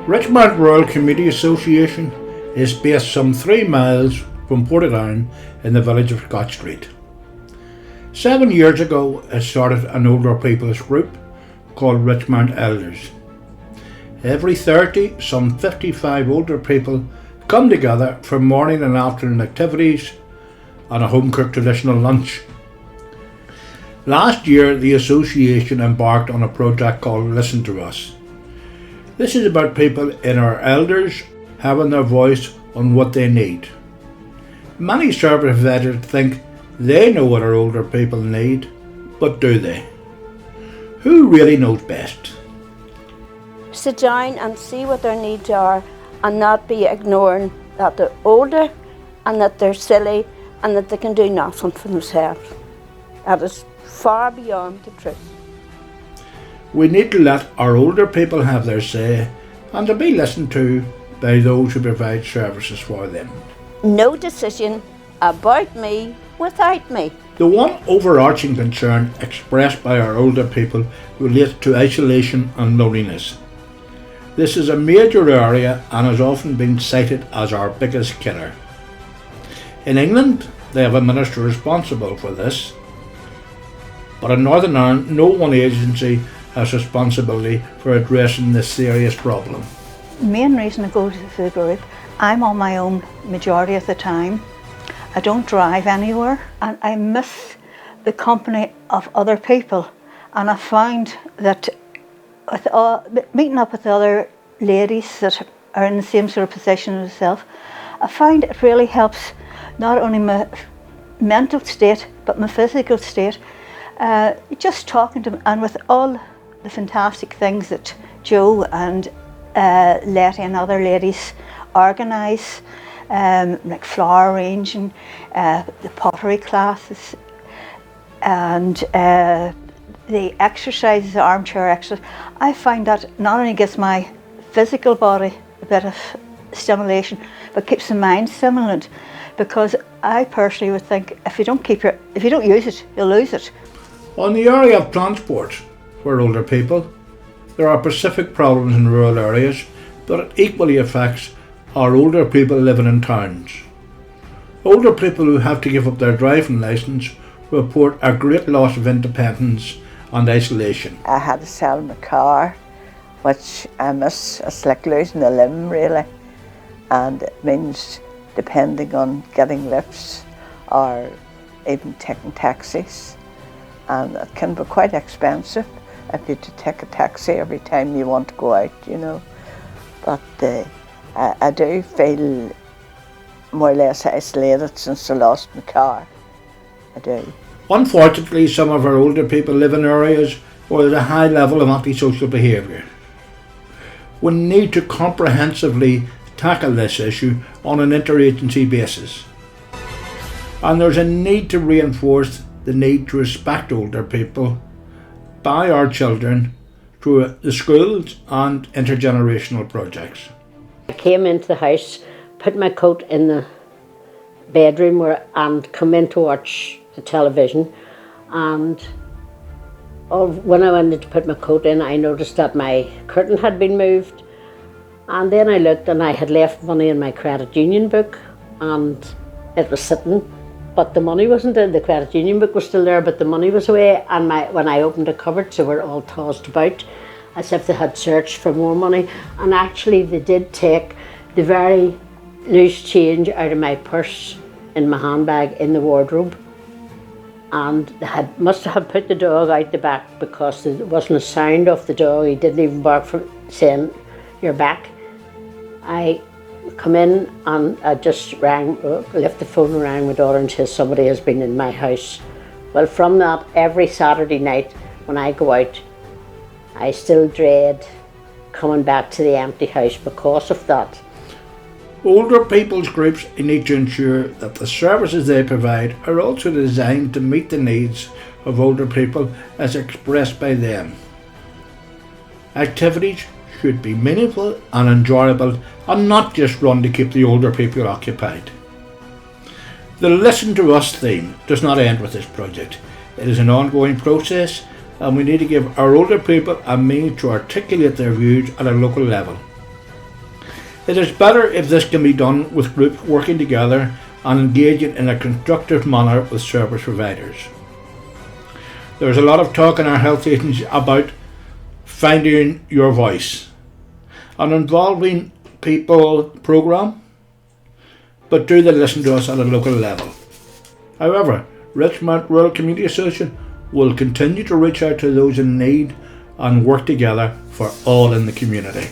Richmount Rural Community Association is based some 3 miles from Portadown in the village of Scott Street. 7 years ago it started an older people's group called Richmount Elders. Every Thursday some 55 older people come together for morning and afternoon activities and a home-cooked traditional lunch. Last year the association embarked on a project called Listen to Us. This is about people in our elders having their voice on what they need. Many service veterans think they know what our older people need, but do they? Who really knows best? Sit down and see what their needs are and not be ignoring that they're older and that they're silly and that they can do nothing for themselves. That is far beyond the truth. We need to let our older people have their say and to be listened to by those who provide services for them. No decision about me without me. The one overarching concern expressed by our older people relates to isolation and loneliness. This is a major area and has often been cited as our biggest killer. In England, they have a minister responsible for this, but in Northern Ireland, no one agency has responsibility for addressing this serious problem. The main reason I go to the group, I'm on my own majority of the time. I don't drive anywhere and I miss the company of other people, and I find that with meeting up with other ladies that are in the same sort of position as myself, I find it really helps not only my mental state but my physical state. Just talking to them, and with all the fantastic things that Joe and Letty and other ladies organise, like flower arranging, the pottery classes, and the exercises, the armchair exercise, I find that not only gives my physical body a bit of stimulation, but keeps the mind stimulant. Because I personally would think if you don't use it, you'll lose it. On the area of transport for older people, there are specific problems in rural areas, but it equally affects our older people living in towns. Older people who have to give up their driving licence report a great loss of independence and isolation. I had to sell my car, which I miss. It's like losing a limb really, and it means depending on getting lifts or even taking taxis, and it can be quite expensive if you have to take a taxi every time you want to go out, you know. But I do feel more or less isolated since I lost my car. I do. Unfortunately, some of our older people live in areas where there's a high level of antisocial behaviour. We need to comprehensively tackle this issue on an interagency basis. And there's a need to reinforce the need to respect older people by our children through the schools and intergenerational projects. I came into the house, put my coat in the bedroom and come in to watch the television, and when I wanted to put my coat in, I noticed that my curtain had been moved, and then I looked and I had left money in my credit union book and it was sitting, but the money wasn't in. The credit union book was still there, but the money was away, and when I opened the cupboards they were all tossed about as if they had searched for more money, and actually they did take the very loose change out of my purse in my handbag in the wardrobe, and they must have put the dog out the back because there wasn't a sound of the dog. He didn't even bark for saying you're back. I come in and I just left the phone and rang my daughter and said somebody has been in my house. Well, from that, every Saturday night when I go out, I still dread coming back to the empty house because of that. Older people's groups need to ensure that the services they provide are also designed to meet the needs of older people as expressed by them. Activities should be meaningful and enjoyable and not just run to keep the older people occupied. The Listen to Us theme does not end with this project. It is an ongoing process, and we need to give our older people a means to articulate their views at a local level. It is better if this can be done with groups working together and engaging in a constructive manner with service providers. There is a lot of talk in our health agencies about finding your voice, an involving people programme, but do they listen to us at a local level? However, Richmount Rural Community Association will continue to reach out to those in need and work together for all in the community.